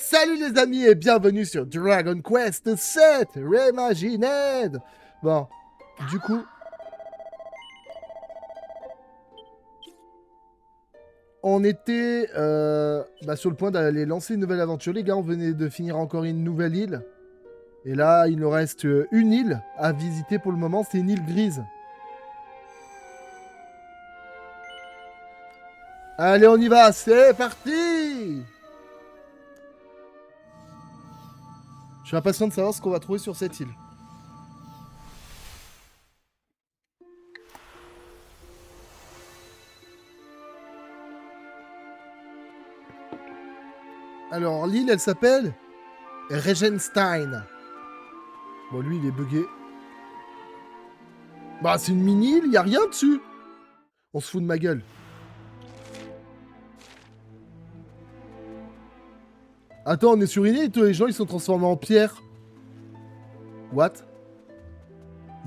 Salut les amis et bienvenue sur Dragon Quest 7 Reimagined. Bon, du coup, on était sur le point d'aller lancer une nouvelle aventure. Les gars, on venait de finir encore une nouvelle île. Et là, il nous reste une île à visiter pour le moment, c'est une île grise. Allez, on y va, c'est parti! Je suis impatient de savoir ce qu'on va trouver sur cette île. Alors, l'île, elle s'appelle Regenstein. Bon, lui, il est bugué. Bah, c'est une mini-île, y a rien dessus. On se fout de ma gueule. Attends, on est sur une île, tous les gens, ils sont transformés en pierre. What?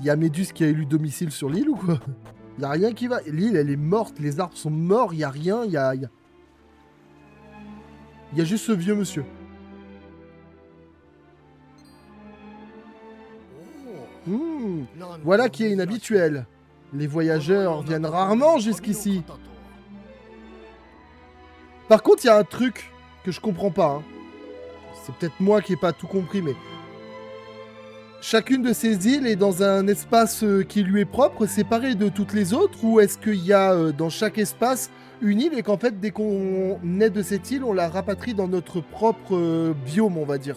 Y a Méduse qui a élu domicile sur l'île ou quoi? Y a rien qui va. L'île, elle est morte, les arbres sont morts, y a rien, y a juste ce vieux monsieur. Voilà qui est inhabituel. Les voyageurs viennent rarement jusqu'ici. Par contre, il y a un truc que je comprends pas. Hein. C'est peut-être moi qui n'ai pas tout compris, mais... Chacune de ces îles est dans un espace qui lui est propre, séparé de toutes les autres, ou est-ce qu'il y a dans chaque espace une île et qu'en fait, dès qu'on naît de cette île, on la rapatrie dans notre propre biome, on va dire.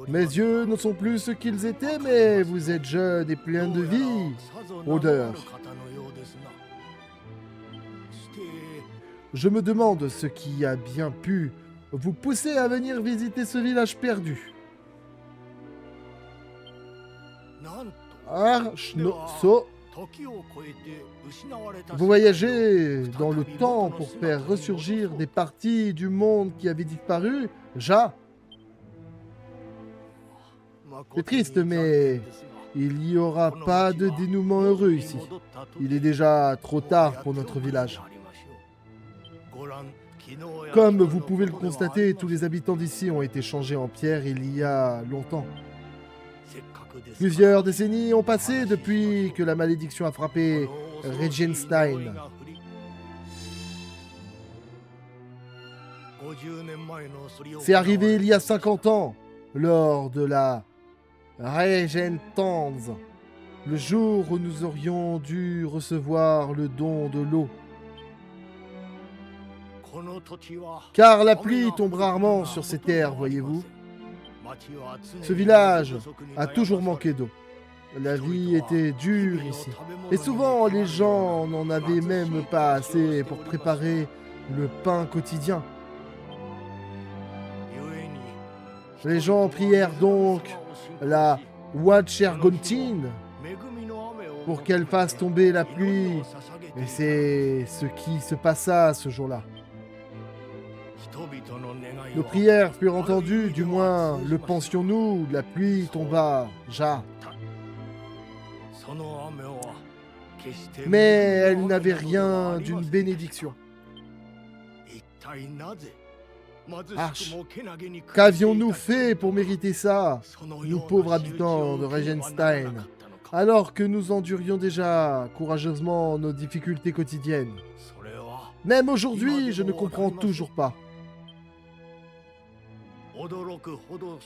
Mes yeux ne sont plus ce qu'ils étaient, mais vous êtes jeune et plein de vie. Odeur. Je me demande ce qui a bien pu vous pousser à venir visiter ce village perdu. So. Vous voyagez dans le temps pour faire ressurgir des parties du monde qui avaient disparu, C'est triste, mais il n'y aura pas de dénouement heureux ici. Il est déjà trop tard pour notre village. Comme vous pouvez le constater, tous les habitants d'ici ont été changés en pierre il y a longtemps. Plusieurs décennies ont passé depuis que la malédiction a frappé Regenstein. C'est arrivé il y a 50 ans, lors de la Regentanz, le jour où nous aurions dû recevoir le don de l'eau. Car la pluie tombe rarement sur ces terres, voyez-vous. Ce village a toujours manqué d'eau. La vie était dure ici. Et souvent, les gens n'en avaient même pas assez pour préparer le pain quotidien. Les gens prièrent donc la Watchergontine pour qu'elle fasse tomber la pluie. Et c'est ce qui se passa ce jour-là. Nos prières furent entendues, du moins le pensions-nous, la pluie tomba, Mais elle n'avait rien d'une bénédiction. Arch, qu'avions-nous fait pour mériter ça, nous pauvres habitants de Regenstein, alors que nous endurions déjà courageusement nos difficultés quotidiennes? Même aujourd'hui, je ne comprends toujours pas.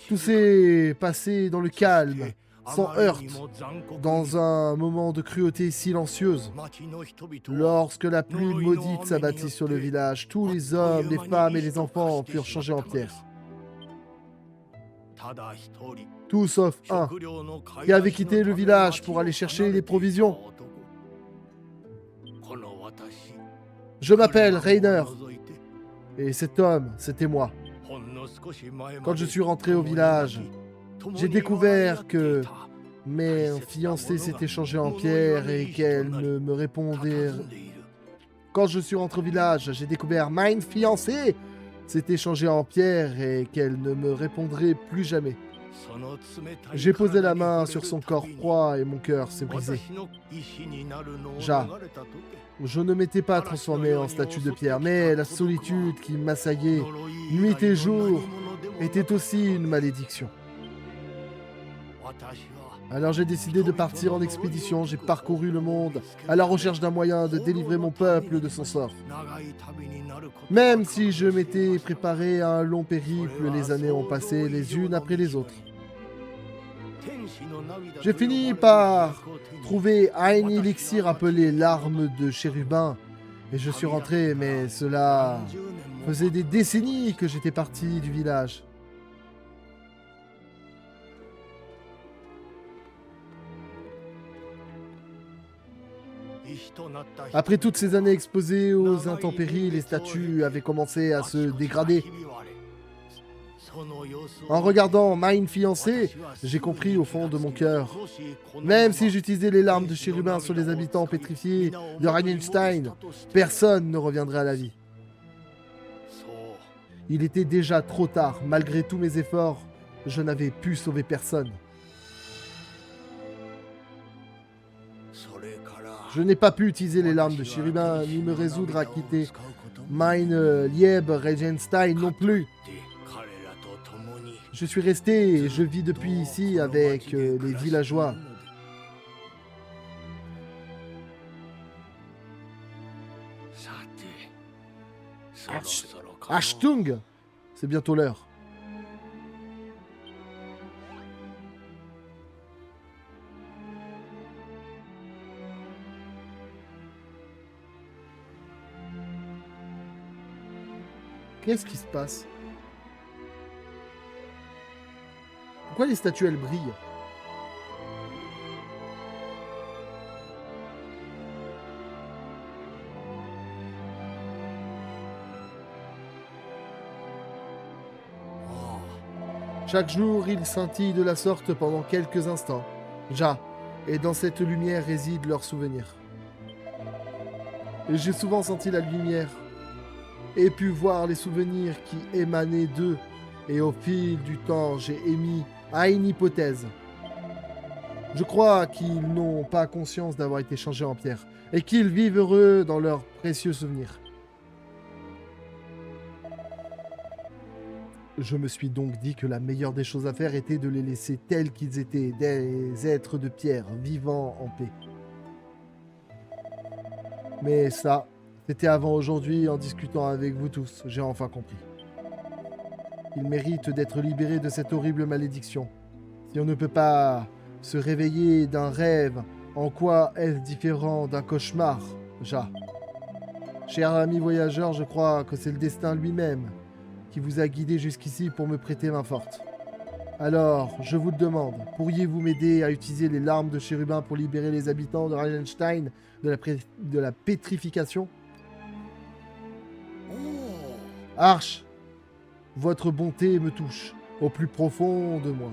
Tout s'est passé dans le calme, sans heurte, dans un moment de cruauté silencieuse. Lorsque la pluie maudite s'abattit sur le village, tous les hommes, les femmes et les enfants furent changés en pierre. Tout sauf un, qui avait quitté le village pour aller chercher les provisions. Je m'appelle Rainer, et cet homme, c'était moi. Quand je suis rentré au village, j'ai découvert que mes fiancées s'étaient changées en pierre et qu'elles ne me répondaient. Quand je suis rentré au village, j'ai découvert mine fiancée s'était changée en pierre et qu'elle ne me répondrait plus jamais. J'ai posé la main sur son corps froid et mon cœur s'est brisé. Ja, je ne m'étais pas transformé en statue de pierre, mais la solitude qui m'assaillait nuit et jour était aussi une malédiction. Alors j'ai décidé de partir en expédition, j'ai parcouru le monde à la recherche d'un moyen de délivrer mon peuple de son sort. Même si je m'étais préparé à un long périple, les années ont passé les unes après les autres. J'ai fini par trouver un élixir appelé l'arme de chérubin, et je suis rentré, mais cela faisait des décennies que j'étais parti du village. Après toutes ces années exposées aux intempéries, les statues avaient commencé à se dégrader. En regardant Mine fiancée, j'ai compris au fond de mon cœur. Même si j'utilisais les larmes de chérubin sur les habitants pétrifiés de Reichenstein, personne ne reviendrait à la vie. Il était déjà trop tard, malgré tous mes efforts, je n'avais pu sauver personne. Je n'ai pas pu utiliser les larmes de chérubin, ni me résoudre à quitter Mine Lieb Reichenstein non plus. Je suis resté et je vis depuis ici avec les villageois. Achtung! C'est bientôt l'heure. Qu'est-ce qui se passe? Pourquoi les statues, elles brillent? Chaque jour, il scintille de la sorte pendant quelques instants. Ja, et dans cette lumière résident leurs souvenirs. Et j'ai souvent senti la lumière et pu voir les souvenirs qui émanaient d'eux. Et au fil du temps, j'ai émis à une hypothèse. Je crois qu'ils n'ont pas conscience d'avoir été changés en pierre et qu'ils vivent heureux dans leurs précieux souvenirs. Je me suis donc dit que la meilleure des choses à faire était de les laisser tels qu'ils étaient, des êtres de pierre, vivant en paix. Mais ça, c'était avant aujourd'hui, en discutant avec vous tous, j'ai enfin compris. Ils méritent d'être libérés de cette horrible malédiction. Si on ne peut pas se réveiller d'un rêve, en quoi est-ce différent d'un cauchemar, Ja? Cher ami voyageur, je crois que c'est le destin lui-même qui vous a guidé jusqu'ici pour me prêter main forte. Alors, je vous le demande, pourriez-vous m'aider à utiliser les larmes de chérubin pour libérer les habitants de Reichenstein de la pétrification? Arche, votre bonté me touche au plus profond de moi.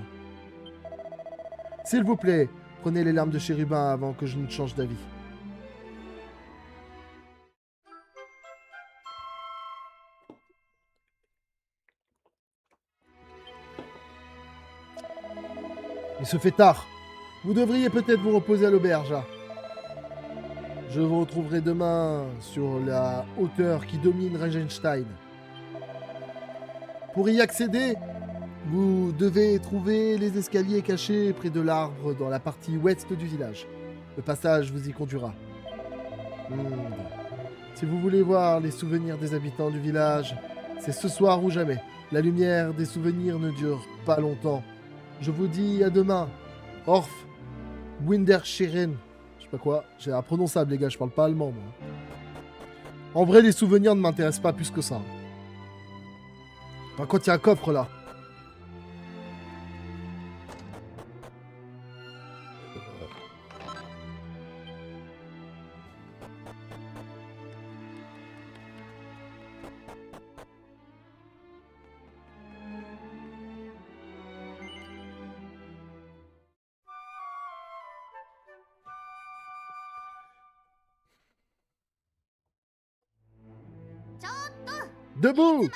S'il vous plaît, prenez les larmes de chérubin avant que je ne change d'avis. Il se fait tard. Vous devriez peut-être vous reposer à l'auberge. Je vous retrouverai demain sur la hauteur qui domine Reichenstein. Pour y accéder, vous devez trouver les escaliers cachés près de l'arbre dans la partie ouest du village. Le passage vous y conduira. Si vous voulez voir les souvenirs des habitants du village, c'est ce soir ou jamais. La lumière des souvenirs ne dure pas longtemps. Je vous dis à demain. Orf, Winderscheren. Je sais pas quoi. C'est imprononçable, les gars, je parle pas allemand, moi. En vrai, les souvenirs ne m'intéressent pas plus que ça. Par contre, il y a un coffre là. Debout!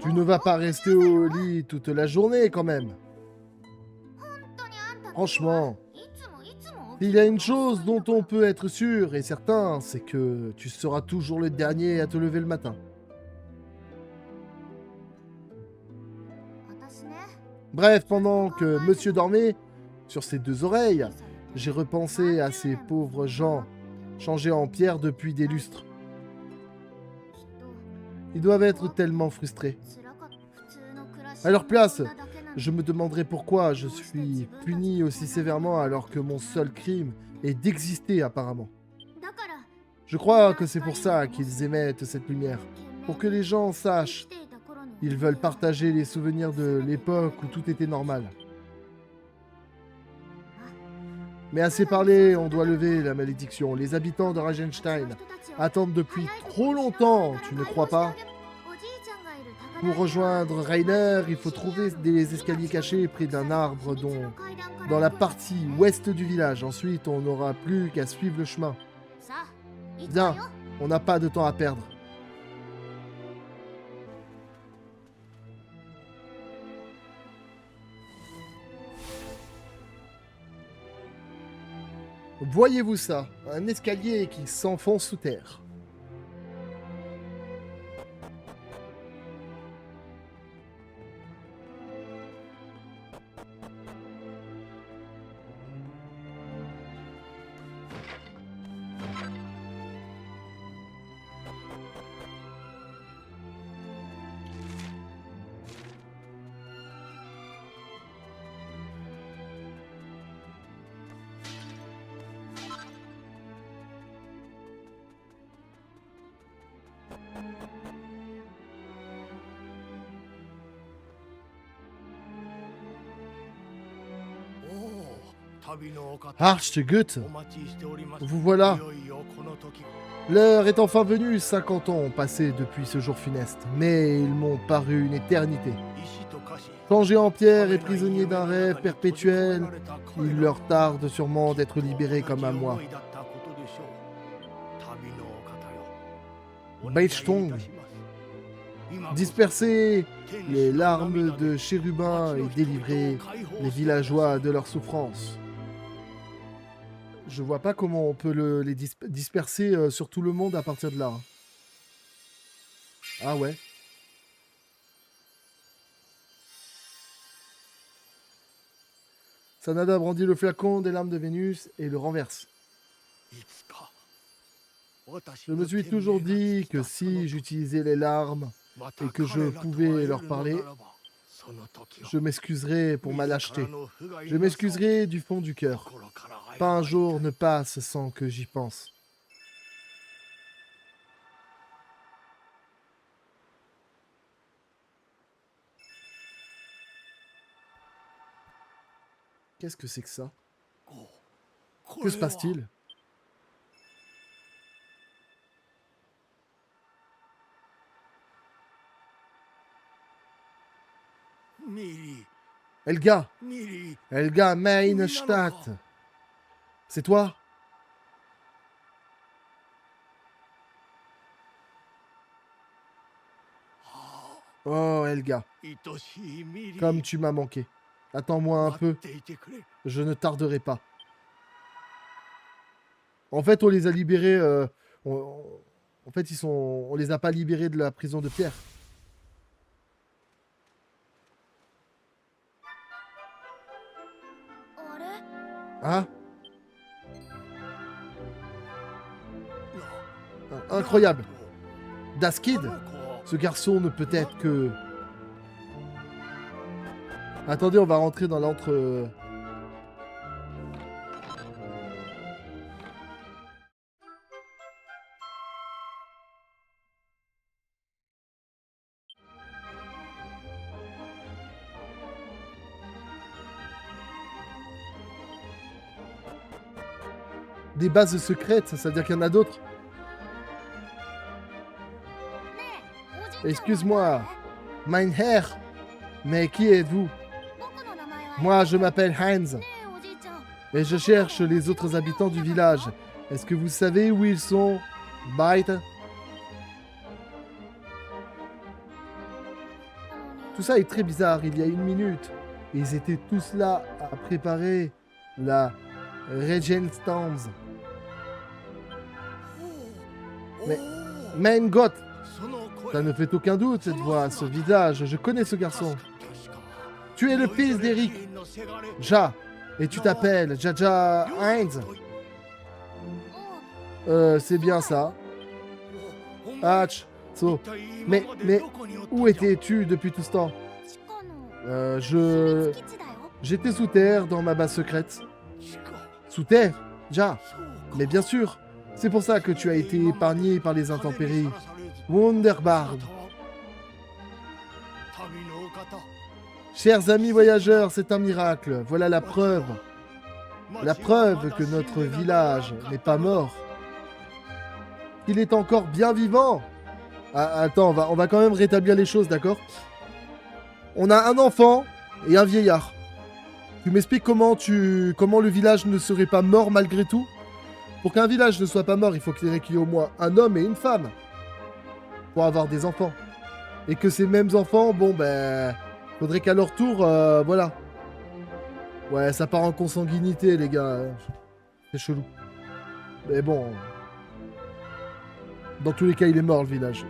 Tu ne vas pas rester au lit toute la journée quand même. Franchement, il y a une chose dont on peut être sûr et certain, c'est que tu seras toujours le dernier à te lever le matin. Bref, pendant que monsieur dormait sur ses deux oreilles, j'ai repensé à ces pauvres gens changés en pierre depuis des lustres. Ils doivent être tellement frustrés. À leur place, je me demanderais pourquoi je suis puni aussi sévèrement alors que mon seul crime est d'exister apparemment. Je crois que c'est pour ça qu'ils émettent cette lumière, pour que les gens sachent. Ils veulent partager les souvenirs de l'époque où tout était normal. Mais assez parlé, on doit lever la malédiction. Les habitants de Ragenstein attendent depuis trop longtemps, tu ne crois pas? Pour rejoindre Rainer, il faut trouver des escaliers cachés près d'un arbre dans la partie ouest du village. Ensuite, on n'aura plus qu'à suivre le chemin. Bien, on n'a pas de temps à perdre. Voyez-vous ça? Un escalier qui s'enfonce sous terre. Archgut, vous voilà. L'heure est enfin venue, 50 ans ont passé depuis ce jour funeste, mais ils m'ont paru une éternité. Changés en pierre et prisonniers d'un rêve perpétuel, il leur tarde sûrement d'être libérés comme à moi. Beitstong, disperser les larmes de chérubins et délivrer les villageois de leur souffrance. Je vois pas comment on peut les disperser sur tout le monde à partir de là. Ah ouais. Sanada brandit le flacon des larmes de Vénus et le renverse. Je me suis toujours dit que si j'utilisais les larmes et que je pouvais leur parler, je m'excuserais pour ma lâcheté. Je m'excuserais du fond du cœur. Pas un jour ne passe sans que j'y pense. Qu'est-ce que c'est que ça? Que se passe-t-il? Helga! Helga Meinstadt! C'est toi? Oh, Helga. Comme tu m'as manqué. Attends-moi un peu. Je ne tarderai pas. En fait, on les a libérés... En fait, on les a pas libérés de la prison de pierre. Hein? Incroyable. Daskid? Ce garçon ne peut être que... Attendez, on va rentrer dans l'entre... Des bases secrètes, ça veut dire qu'il y en a d'autres. Excuse-moi, mein Herr, mais qui êtes-vous? Moi, je m'appelle Heinz, et je cherche les autres habitants du village. Est-ce que vous savez où ils sont, Byte? Tout ça est très bizarre. Il y a une minute, ils étaient tous là à préparer la Regenstanz. Mais, Mein Gott, ça ne fait aucun doute, cette voix, ce visage. Je connais ce garçon. Tu es le fils d'Eric. Ja. Et tu t'appelles Jaja Heinz. C'est bien ça. Hatch. So. Mais, où étais-tu depuis tout ce temps? J'étais sous terre, dans ma base secrète. Sous terre? Ja. Mais bien sûr. C'est pour ça que tu as été épargné par les intempéries. Wunderbar. Chers amis voyageurs, c'est un miracle. Voilà la preuve. La preuve que notre village n'est pas mort. Il est encore bien vivant. Ah, attends, on va quand même rétablir les choses, d'accord? On a un enfant et un vieillard. Tu m'expliques comment le village ne serait pas mort malgré tout? Pour qu'un village ne soit pas mort, il faut qu'il y ait au moins un homme et une femme. Pour avoir des enfants. Et que ces mêmes enfants, bon ben... faudrait qu'à leur tour, voilà. Ouais, ça part en consanguinité, les gars. C'est chelou. Mais bon... Dans tous les cas, il est mort, le village.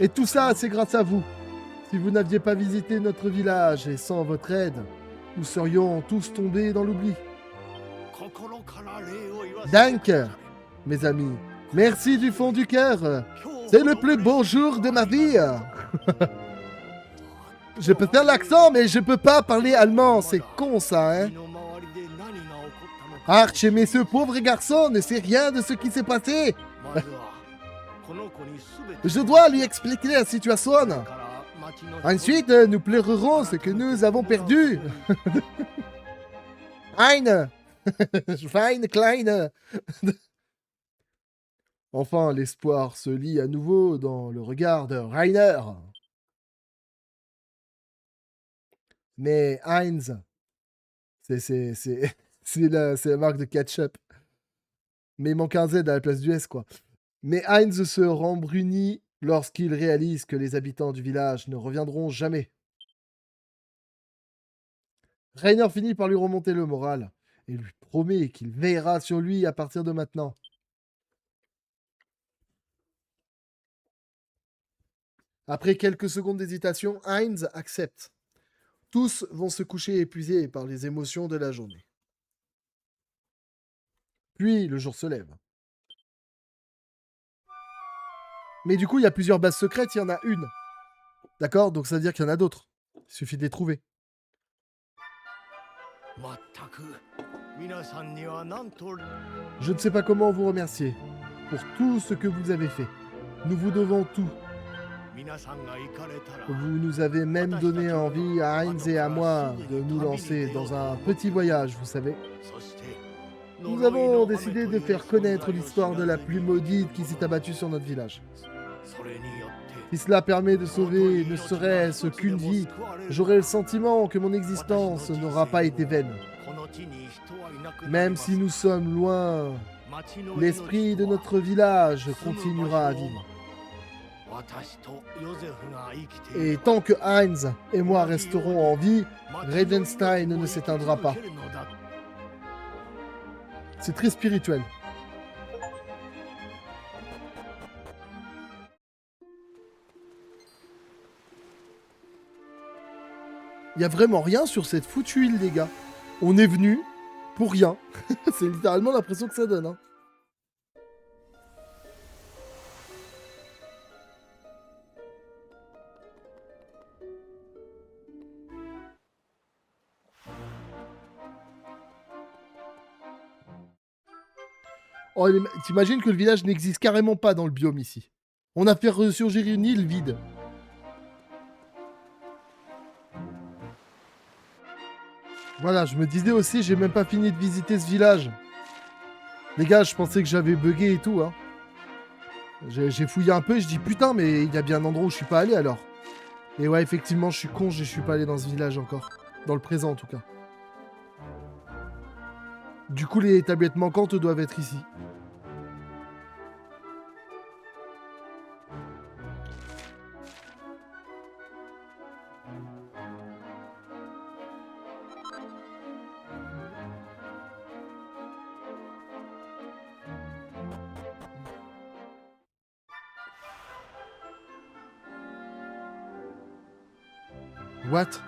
Et tout ça, c'est grâce à vous. Si vous n'aviez pas visité notre village et sans votre aide, nous serions tous tombés dans l'oubli. Dank, mes amis. Merci du fond du cœur. C'est le plus beau jour de ma vie. Je peux faire l'accent, mais je peux pas parler allemand. C'est con, ça, hein. Arch, mais ce pauvre garçon ne sait rien de ce qui s'est passé. Je dois lui expliquer la situation. Ensuite, nous pleurerons ce que nous avons perdu. Hein. Fein, klein. Enfin, l'espoir se lit à nouveau dans le regard de Rainer. Mais Heinz, c'est la marque de ketchup. Mais il manque un Z à la place du S, quoi. Mais Heinz se rembrunit lorsqu'il réalise que les habitants du village ne reviendront jamais. Rainer finit par lui remonter le moral et lui promet qu'il veillera sur lui à partir de maintenant. Après quelques secondes d'hésitation, Heinz accepte. Tous vont se coucher épuisés par les émotions de la journée. Puis, le jour se lève. Mais du coup, il y a plusieurs bases secrètes, il y en a une. D'accord? Donc ça veut dire qu'il y en a d'autres. Il suffit de les trouver. Je ne sais pas comment vous remercier pour tout ce que vous avez fait. Nous vous devons tout. Vous nous avez même donné envie à Heinz et à moi de nous lancer dans un petit voyage, vous savez. Nous avons décidé de faire connaître l'histoire de la pluie maudite qui s'est abattue sur notre village. Si cela permet de sauver ne serait-ce qu'une vie, j'aurai le sentiment que mon existence n'aura pas été vaine. Même si nous sommes loin, l'esprit de notre village continuera à vivre. Et tant que Heinz et moi resterons en vie, Regenstein ne s'éteindra pas. C'est très spirituel. Il y a vraiment rien sur cette foutue île, les gars. On est venu pour rien. C'est littéralement l'impression que ça donne. Hein. Oh, t'imagines que le village n'existe carrément pas dans le biome ici. On a fait ressurgir une île vide. Voilà, je me disais aussi, j'ai même pas fini de visiter ce village. Les gars, je pensais que j'avais bugué et tout. Hein. J'ai fouillé un peu et je dis putain, mais il y a bien un endroit où je suis pas allé alors. Et ouais, effectivement, je suis con, je suis pas allé dans ce village encore. Dans le présent en tout cas. Du coup, les tablettes manquantes doivent être ici. What?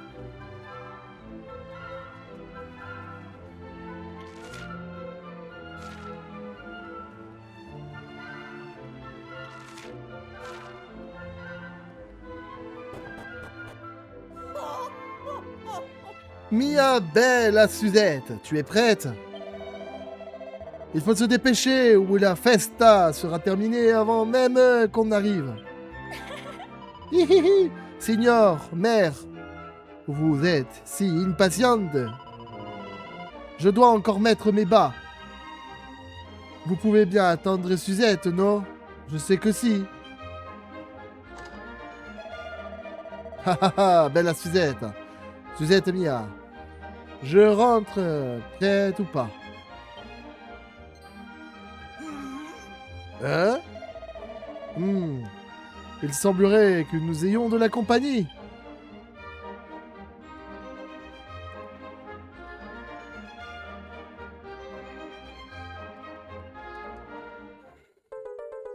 Mia bella Suzette, tu es prête? Il faut se dépêcher ou la festa sera terminée avant même qu'on arrive. Hihihi, signor, mère, vous êtes si impatiente. Je dois encore mettre mes bas. Vous pouvez bien attendre Suzette, non? Je sais que si. Ha ha ha, bella Suzette. Suzette mia. Je rentre, prête ou pas? Hein? Il semblerait que nous ayons de la compagnie.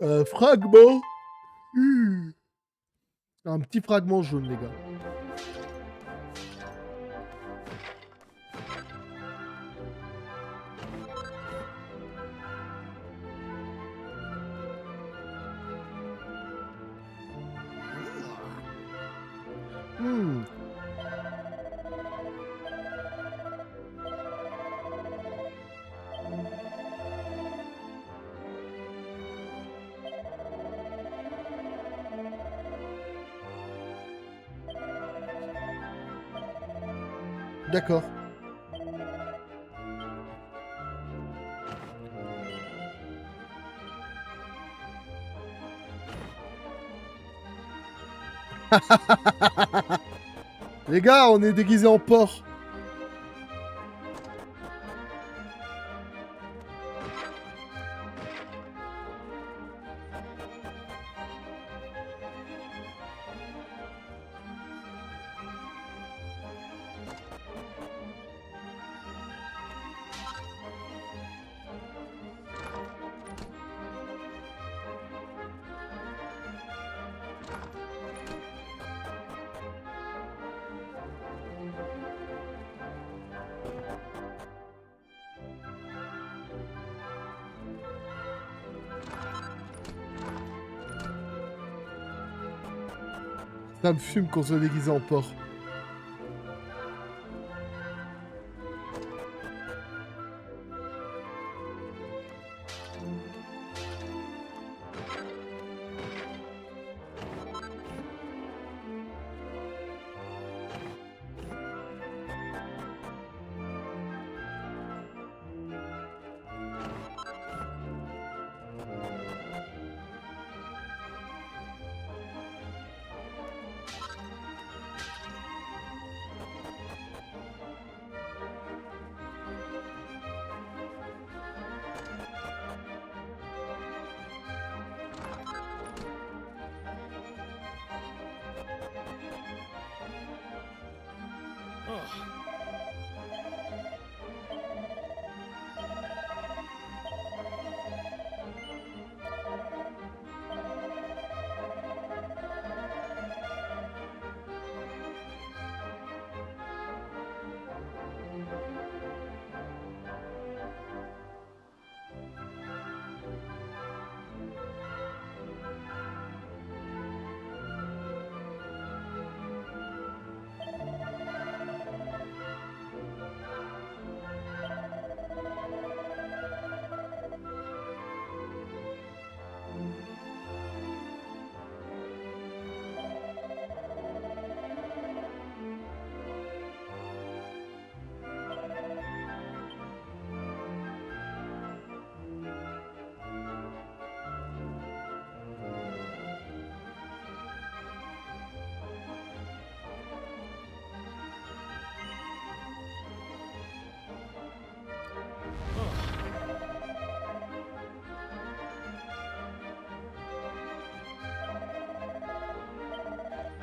Un fragment. Un petit fragment jaune, les gars. D'accord. Les gars, on est déguisés en porc. Ça me fume qu'on soit déguisé en porc.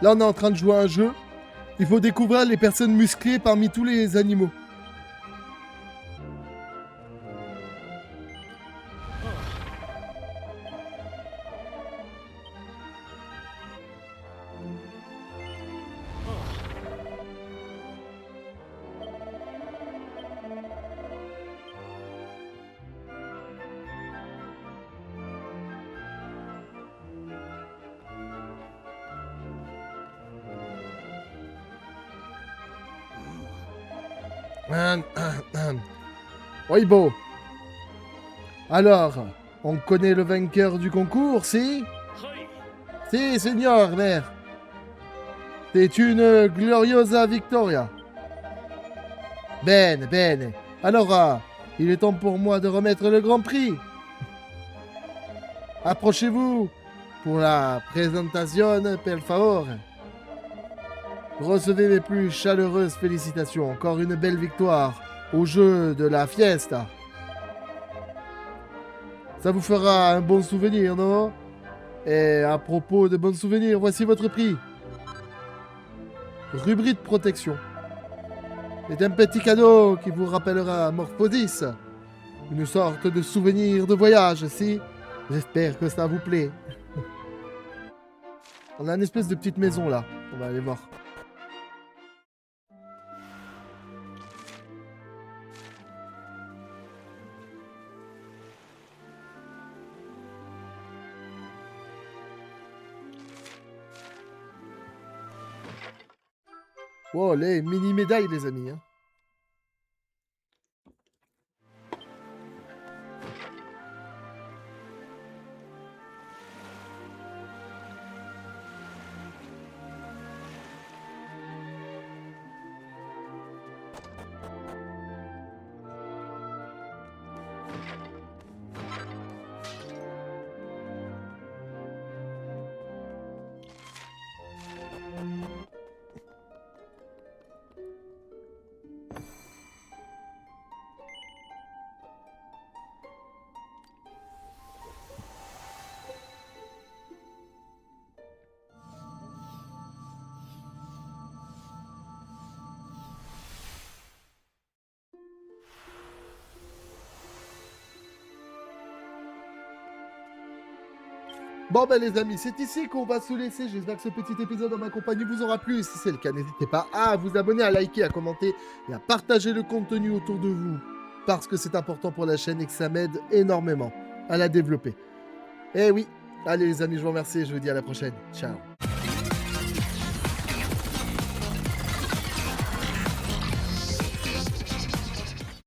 Là, on est en train de jouer à un jeu. Il faut découvrir les personnes musclées parmi tous les animaux. Oui, beau. Alors, on connaît le vainqueur du concours, si? Si, signor, mère. C'est une gloriosa victoria. Bene, bene. Alors, il est temps pour moi de remettre le grand prix. Approchez-vous pour la présentation, per favor. Recevez mes plus chaleureuses félicitations. Encore une belle victoire au jeu de la fiesta. Ça vous fera un bon souvenir, non? Et à propos de bons souvenirs, voici votre prix. Rubrique protection. C'est un petit cadeau qui vous rappellera Morphodis. Une sorte de souvenir de voyage, si? J'espère que ça vous plaît. On a une espèce de petite maison là. On va aller voir. Wow, les mini médailles, les amis. Hein. Bon ben les amis, c'est ici qu'on va se laisser. J'espère que ce petit épisode en ma compagnie vous aura plu. Et si c'est le cas, n'hésitez pas à vous abonner, à liker, à commenter et à partager le contenu autour de vous. Parce que c'est important pour la chaîne et que ça m'aide énormément à la développer. Eh oui, allez les amis, je vous remercie et je vous dis à la prochaine. Ciao.